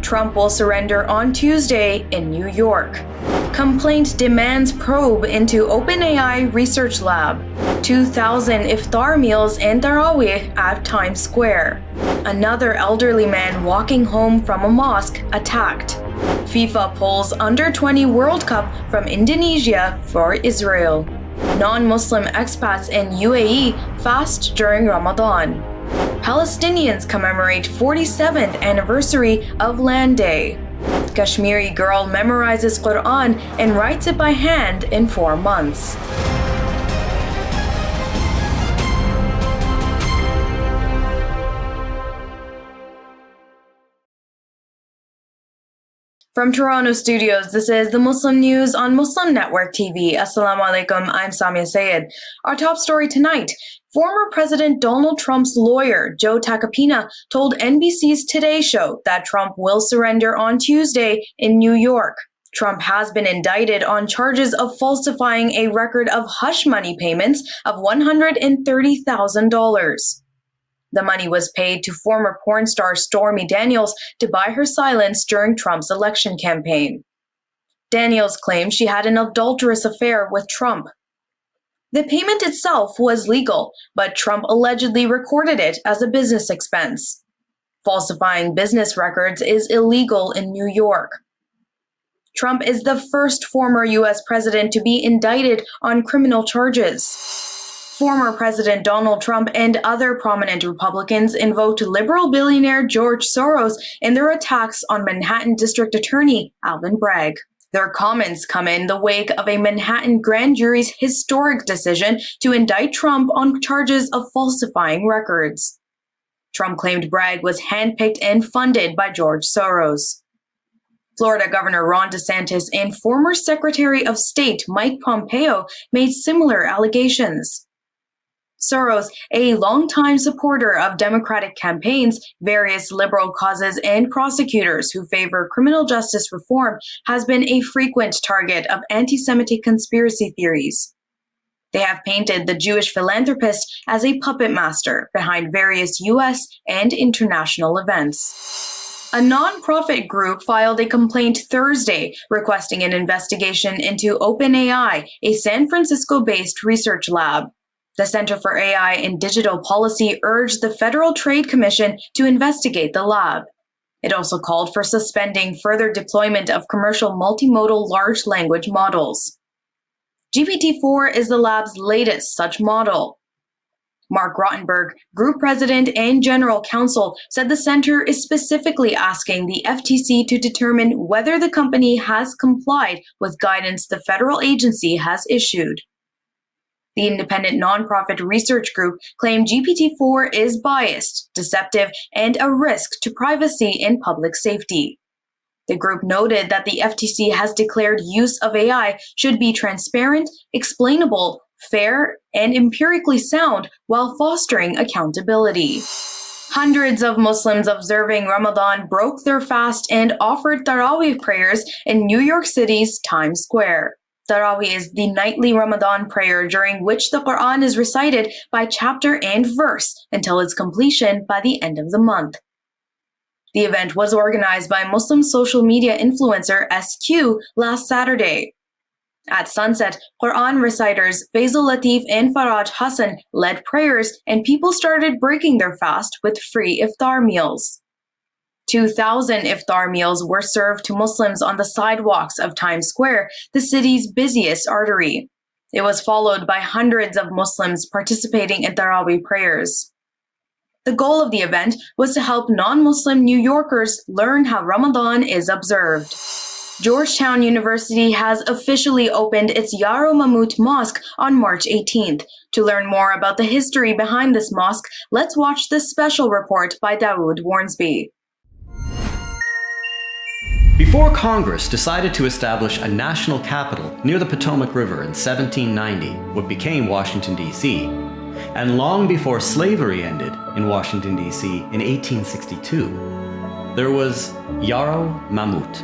Trump will surrender on Tuesday in New York. Complaint demands probe into OpenAI research lab. 2,000 iftar meals and Taraweeh at Times Square. Another elderly man walking home from a mosque attacked. FIFA pulls Under-20 World Cup from Indonesia for Israel. Non-Muslim expats in UAE fast during Ramadan. Palestinians commemorate 47th anniversary of Land Day. Kashmiri girl memorizes Quran and writes it by hand in 4 months. From Toronto studios, this is the Muslim News on Muslim Network TV. Assalamu alaikum, I'm Saamiyah Syed. Our top story tonight, former President Donald Trump's lawyer, Joe Tacopina, told NBC's Today Show that Trump will surrender on Tuesday in New York. Trump has been indicted on charges of falsifying a record of hush money payments of $130,000. The money was paid to former porn star Stormy Daniels to buy her silence during Trump's election campaign. Daniels claimed she had an adulterous affair with Trump. The payment itself was legal, but Trump allegedly recorded it as a business expense. Falsifying business records is illegal in New York. Trump is the first former U.S. president to be indicted on criminal charges. Former President Donald Trump and other prominent Republicans invoked liberal billionaire George Soros in their attacks on Manhattan District Attorney Alvin Bragg. Their comments come in the wake of a Manhattan grand jury's historic decision to indict Trump on charges of falsifying records. Trump claimed Bragg was handpicked and funded by George Soros. Florida Governor Ron DeSantis and former Secretary of State Mike Pompeo made similar allegations. Soros, a longtime supporter of Democratic campaigns, various liberal causes, and prosecutors who favor criminal justice reform, has been a frequent target of anti-Semitic conspiracy theories. They have painted the Jewish philanthropist as a puppet master behind various U.S. and international events. A nonprofit group filed a complaint Thursday requesting an investigation into OpenAI, a San Francisco-based research lab. The Center for AI and Digital Policy urged the Federal Trade Commission to investigate the lab. It also called for suspending further deployment of commercial multimodal large language models. GPT-4 is the lab's latest such model. Mark Rottenberg, Group President and General Counsel, said the center is specifically asking the FTC to determine whether the company has complied with guidance the federal agency has issued. The independent nonprofit research group claimed GPT-4 is biased, deceptive, and a risk to privacy and public safety. The group noted that the FTC has declared use of AI should be transparent, explainable, fair, and empirically sound while fostering accountability. Hundreds of Muslims observing Ramadan broke their fast and offered Taraweeh prayers in New York City's Times Square. Taraweeh is the nightly Ramadan prayer during which the Quran is recited by chapter and verse until its completion by the end of the month. The event was organized by Muslim social media influencer SQ last Saturday. At sunset, Quran reciters Faisal Latif and Faraj Hassan led prayers, and people started breaking their fast with free iftar meals. 2,000 iftar meals were served to Muslims on the sidewalks of Times Square, the city's busiest artery. It was followed by hundreds of Muslims participating in Taraweeh prayers. The goal of the event was to help non-Muslim New Yorkers learn how Ramadan is observed. Georgetown University has officially opened its Yarrow Mamout Mosque on March 18th. To learn more about the history behind this mosque, let's watch this special report by Dawood Warnsby. Before Congress decided to establish a national capital near the Potomac River in 1790, what became Washington, D.C., and long before slavery ended in Washington, D.C. in 1862, there was Yarrow Mamout.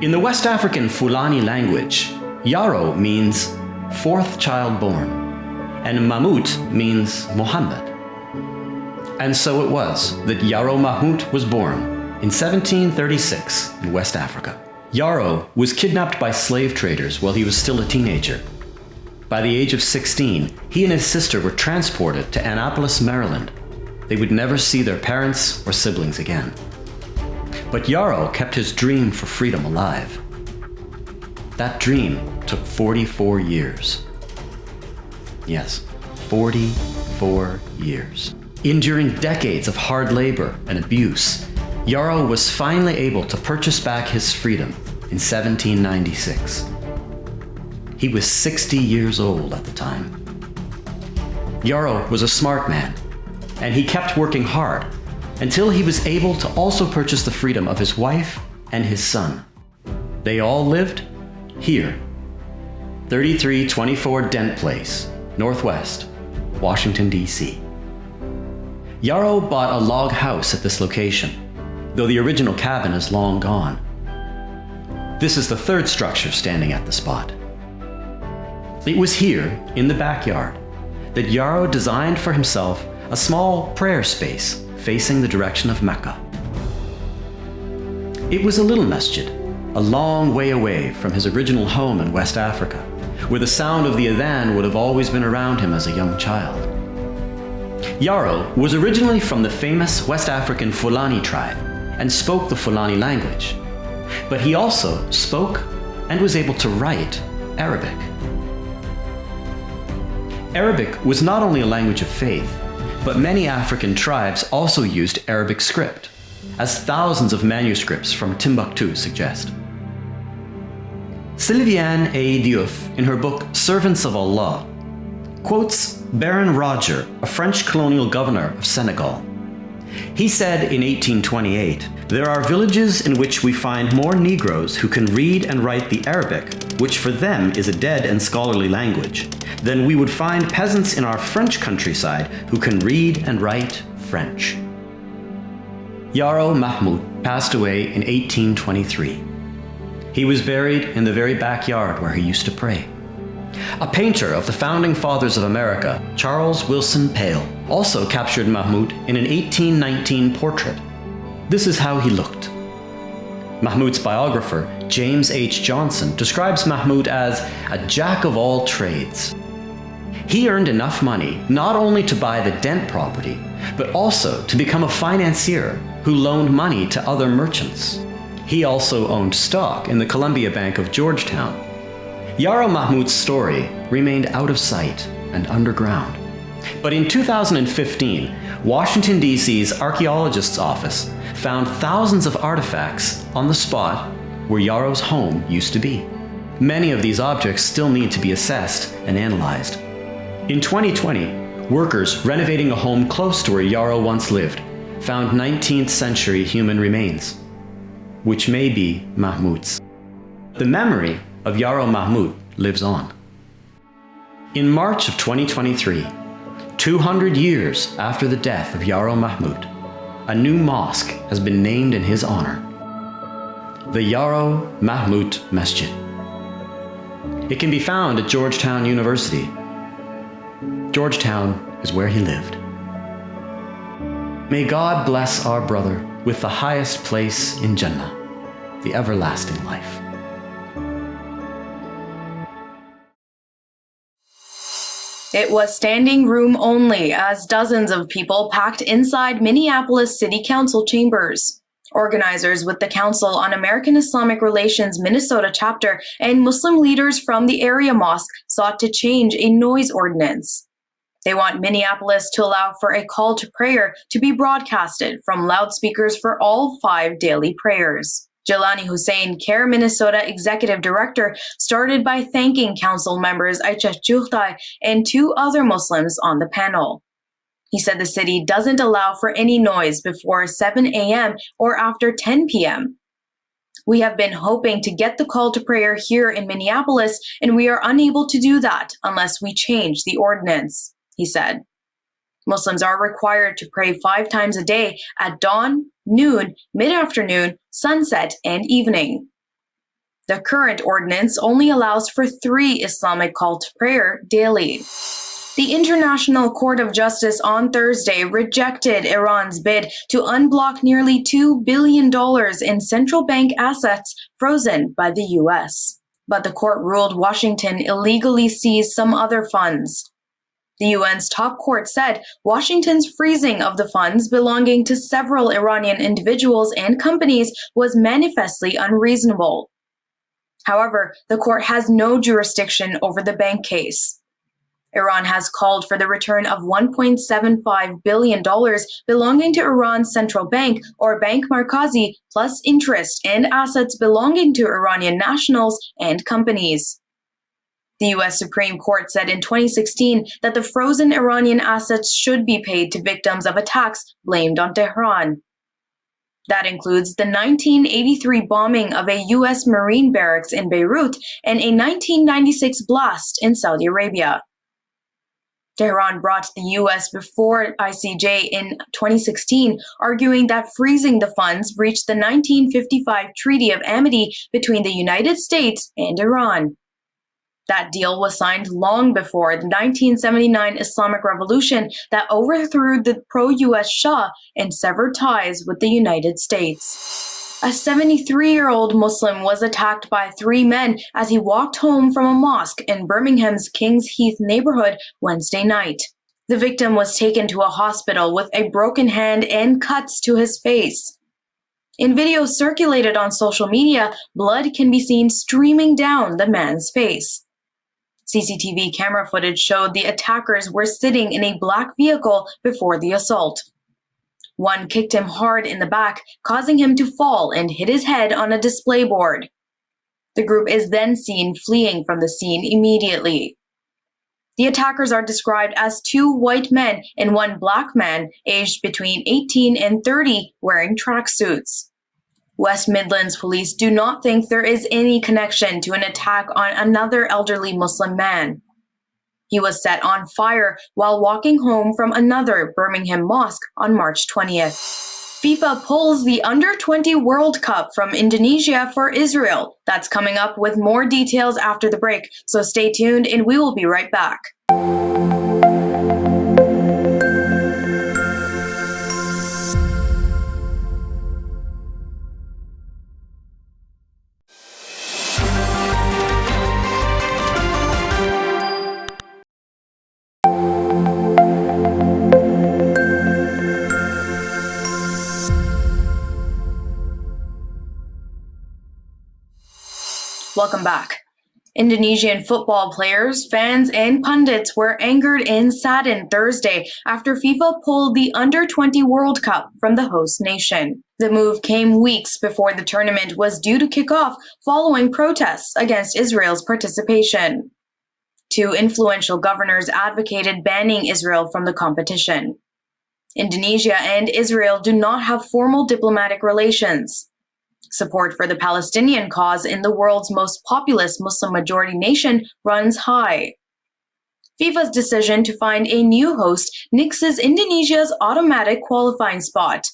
In the West African Fulani language, Yarrow means fourth child born, and Mamout means Muhammad. And so it was that Yarrow Mamout was born, In 1736, in West Africa, Yarrow was kidnapped by slave traders while he was still a teenager. By the age of 16, he and his sister were transported to Annapolis, Maryland. They would never see their parents or siblings again. But Yarrow kept his dream for freedom alive. That dream took 44 years. Yes, 44 years. Enduring decades of hard labor and abuse, Yarrow was finally able to purchase back his freedom in 1796. He was 60 years old at the time. Yarrow was a smart man, and he kept working hard until he was able to also purchase the freedom of his wife and his son. They all lived here, 3324 Dent Place, Northwest, Washington, D.C. Yarrow bought a log house at this location, though the original cabin is long gone. This is the third structure standing at the spot. It was here, in the backyard, that Yarrow designed for himself a small prayer space facing the direction of Mecca. It was a little masjid, a long way away from his original home in West Africa, where the sound of the Adhan would have always been around him as a young child. Yarrow was originally from the famous West African Fulani tribe and spoke the Fulani language, but he also spoke and was able to write Arabic. Arabic was not only a language of faith, but many African tribes also used Arabic script, as thousands of manuscripts from Timbuktu suggest. Sylviane A. Diouf, in her book Servants of Allah, quotes Baron Roger, a French colonial governor of Senegal. He said in 1828, "There are villages in which we find more Negroes who can read and write the Arabic, which for them is a dead and scholarly language, than we would find peasants in our French countryside who can read and write French." Yarrow Mahmoud passed away in 1823. He was buried in the very backyard where he used to pray. A painter of the founding fathers of America, Charles Wilson Pale, also captured Mahmoud in an 1819 portrait. This is how he looked. Mahmoud's biographer, James H. Johnson, describes Mahmoud as a jack of all trades. He earned enough money not only to buy the Dent property, but also to become a financier who loaned money to other merchants. He also owned stock in the Columbia Bank of Georgetown. Yarrow Mahmoud's story remained out of sight and underground. But in 2015, Washington, D.C.'s archaeologist's office found thousands of artifacts on the spot where Yarrow's home used to be. Many of these objects still need to be assessed and analyzed. In 2020, workers renovating a home close to where Yarrow once lived found 19th century human remains, which may be Mahmoud's. The memory of Yarrow Mahmoud lives on. In March of 2023, 200 years after the death of Yarrow Mahmoud, a new mosque has been named in his honor, the Yarrow Mahmoud Masjid. It can be found at Georgetown University. Georgetown is where he lived. May God bless our brother with the highest place in Jannah, the everlasting life. It was standing room only as dozens of people packed inside Minneapolis City Council chambers. Organizers with the Council on American Islamic Relations Minnesota chapter and Muslim leaders from the area mosque sought to change a noise ordinance. They want Minneapolis to allow for a call to prayer to be broadcasted from loudspeakers for all 5 daily prayers. Jelani Hussein, CAIR Minnesota Executive Director, started by thanking council members Aicha Juhtai and 2 other Muslims on the panel. He said the city doesn't allow for any noise before 7 a.m. or after 10 p.m. We have been hoping to get the call to prayer here in Minneapolis, and we are unable to do that unless we change the ordinance, he said. Muslims are required to pray 5 times a day at dawn, noon, mid-afternoon, sunset, and evening. The current ordinance only allows for 3 Islamic call to prayer daily. The International Court of Justice on Thursday rejected Iran's bid to unblock nearly $2 billion in central bank assets frozen by the U.S. But the court ruled Washington illegally seized some other funds. The UN's top court said Washington's freezing of the funds belonging to several Iranian individuals and companies was manifestly unreasonable. However, the court has no jurisdiction over the bank case. Iran has called for the return of $1.75 billion belonging to Iran's central bank, or Bank Markazi, plus interest and assets belonging to Iranian nationals and companies. The U.S. Supreme Court said in 2016 that the frozen Iranian assets should be paid to victims of attacks blamed on Tehran. That includes the 1983 bombing of a U.S. Marine barracks in Beirut and a 1996 blast in Saudi Arabia. Tehran brought the U.S. before ICJ in 2016, arguing that freezing the funds breached the 1955 Treaty of Amity between the United States and Iran. That deal was signed long before the 1979 Islamic Revolution that overthrew the pro-U.S. Shah and severed ties with the United States. A 73-year-old Muslim was attacked by 3 men as he walked home from a mosque in Birmingham's Kings Heath neighborhood Wednesday night. The victim was taken to a hospital with a broken hand and cuts to his face. In videos circulated on social media, blood can be seen streaming down the man's face. CCTV camera footage showed the attackers were sitting in a black vehicle before the assault. One kicked him hard in the back, causing him to fall and hit his head on a display board. The group is then seen fleeing from the scene immediately. The attackers are described as 2 white men and 1 black man aged between 18 and 30 wearing tracksuits. West Midlands police do not think there is any connection to an attack on another elderly Muslim man. He was set on fire while walking home from another Birmingham mosque on March 20th. FIFA pulls the Under-20 World Cup from Indonesia for Israel. That's coming up with more details after the break, so stay tuned and we will be right back. Welcome back. Indonesian football players, fans, and pundits were angered and saddened Thursday after FIFA pulled the Under-20 World Cup from the host nation. The move came weeks before the tournament was due to kick off following protests against Israel's participation. 2 influential governors advocated banning Israel from the competition. Indonesia and Israel do not have formal diplomatic relations. Support for the Palestinian cause in the world's most populous Muslim-majority nation runs high. FIFA's decision to find a new host nixes Indonesia's automatic qualifying spot.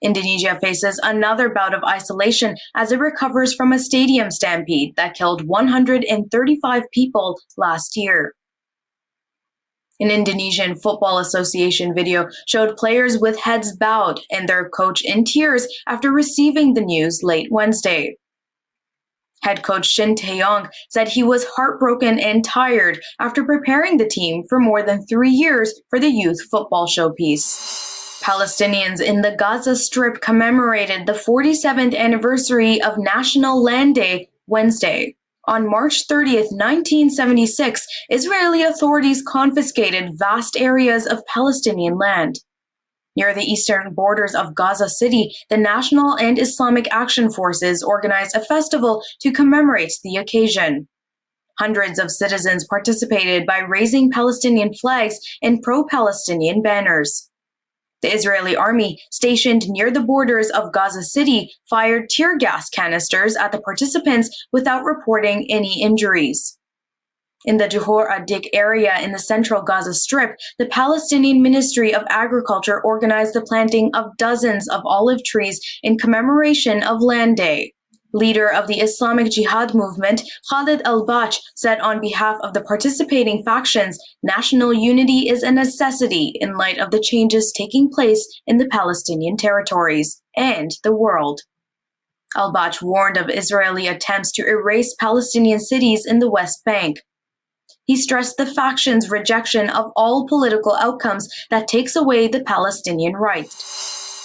Indonesia faces another bout of isolation as it recovers from a stadium stampede that killed 135 people last year. An Indonesian Football Association video showed players with heads bowed and their coach in tears after receiving the news late Wednesday. Head coach Shin Tae-yong said he was heartbroken and tired after preparing the team for more than 3 years for the youth football showpiece. Palestinians in the Gaza Strip commemorated the 47th anniversary of National Land Day Wednesday. On March 30th, 1976, Israeli authorities confiscated vast areas of Palestinian land. Near the eastern borders of Gaza City, the National and Islamic Action Forces organized a festival to commemorate the occasion. Hundreds of citizens participated by raising Palestinian flags and pro-Palestinian banners. The Israeli army, stationed near the borders of Gaza City, fired tear gas canisters at the participants without reporting any injuries. In the Johor Adik area in the central Gaza Strip, the Palestinian Ministry of Agriculture organized the planting of dozens of olive trees in commemoration of Land Day. Leader of the Islamic Jihad movement, Khalid al-Bach, said on behalf of the participating factions, national unity is a necessity in light of the changes taking place in the Palestinian territories and the world. Al-Bach warned of Israeli attempts to erase Palestinian cities in the West Bank. He stressed the factions' rejection of all political outcomes that takes away the Palestinian right.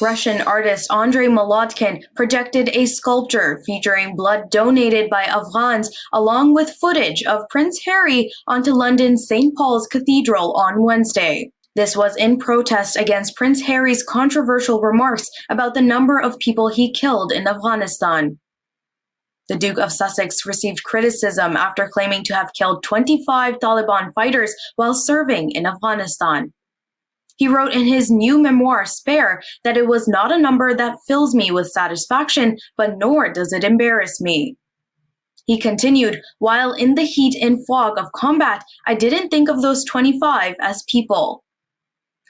Russian artist Andrei Molotkin projected a sculpture featuring blood donated by Afghans along with footage of Prince Harry onto London's St. Paul's Cathedral on Wednesday. This was in protest against Prince Harry's controversial remarks about the number of people he killed in Afghanistan. The Duke of Sussex received criticism after claiming to have killed 25 Taliban fighters while serving in Afghanistan. He wrote in his new memoir, Spare, that it was not a number that fills me with satisfaction, but nor does it embarrass me. He continued, while in the heat and fog of combat, I didn't think of those 25 as people.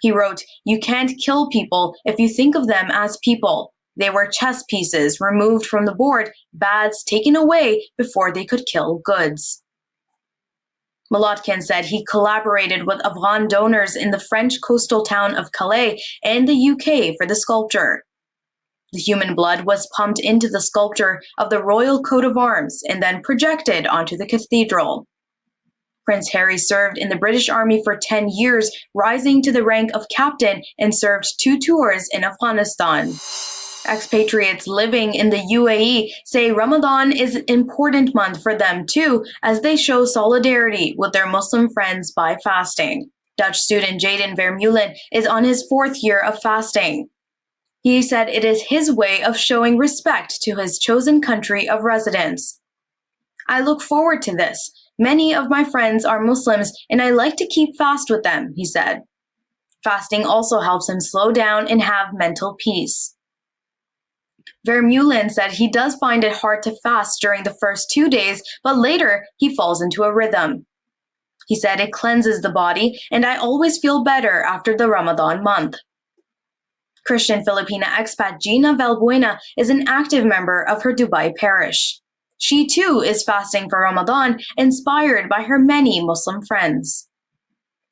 He wrote, you can't kill people if you think of them as people. They were chess pieces removed from the board, bads taken away before they could kill goods. Molotkin said he collaborated with Afghan donors in the French coastal town of Calais and the UK for the sculpture. The human blood was pumped into the sculpture of the royal coat of arms and then projected onto the cathedral. Prince Harry served in the British Army for 10 years, rising to the rank of captain, and served 2 tours in Afghanistan. Expatriates living in the UAE say Ramadan is an important month for them too, as they show solidarity with their Muslim friends by fasting. Dutch student Jaden Vermeulen is on his 4th year of fasting. He said it is his way of showing respect to his chosen country of residence. I look forward to this. Many of my friends are Muslims and I like to keep fast with them, he said. Fasting also helps him slow down and have mental peace. Vermeulen said he does find it hard to fast during the first 2 days, but later he falls into a rhythm. He said it cleanses the body, and I always feel better after the Ramadan month. Christian Filipina expat Gina Valbuena is an active member of her Dubai parish. She too is fasting for Ramadan, inspired by her many Muslim friends.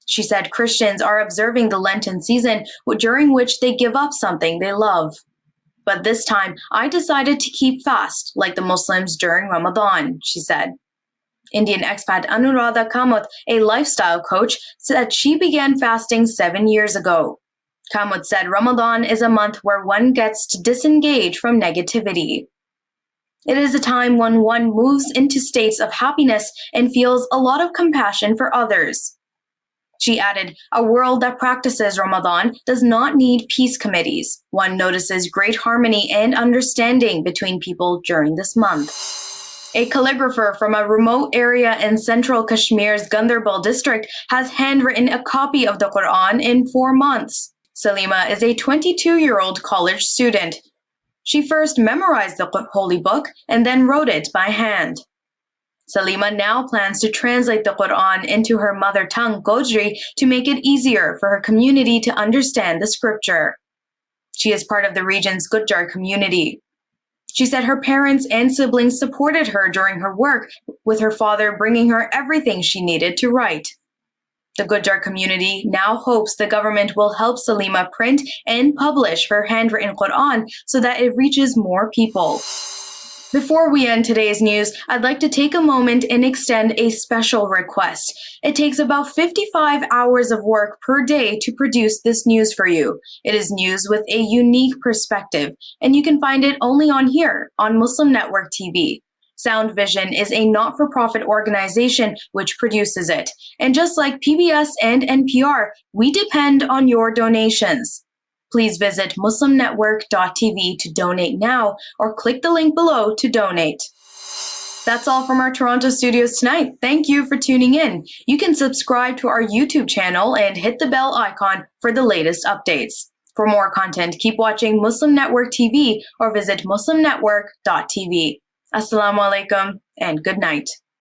She said Christians are observing the Lenten season, during which they give up something they love. But this time, I decided to keep fast, like the Muslims during Ramadan, she said. Indian expat Anuradha Kamath, a lifestyle coach, said she began fasting 7 years ago. Kamath said Ramadan is a month where one gets to disengage from negativity. It is a time when one moves into states of happiness and feels a lot of compassion for others. She added, a world that practices Ramadan does not need peace committees. One notices great harmony and understanding between people during this month. A calligrapher from a remote area in central Kashmir's Gandarbal district has handwritten a copy of the Quran in 4 months. Salima is a 22-year-old college student. She first memorized the holy book and then wrote it by hand. Salima now plans to translate the Quran into her mother tongue, Gojri, to make it easier for her community to understand the scripture. She is part of the region's Gujjar community. She said her parents and siblings supported her during her work, with her father bringing her everything she needed to write. The Gujjar community now hopes the government will help Salima print and publish her handwritten Quran so that it reaches more people. Before we end today's news, I'd like to take a moment and extend a special request. It takes about 55 hours of work per day to produce this news for you. It is news with a unique perspective, and you can find it only on here, on Muslim Network TV. Sound Vision is a not-for-profit organization which produces it. And just like PBS and NPR, we depend on your donations. Please visit muslimnetwork.tv to donate now or click the link below to donate. That's all from our Toronto studios tonight. Thank you for tuning in. You can subscribe to our YouTube channel and hit the bell icon for the latest updates. For more content, keep watching Muslim Network TV or visit muslimnetwork.tv. Assalamu alaikum and good night.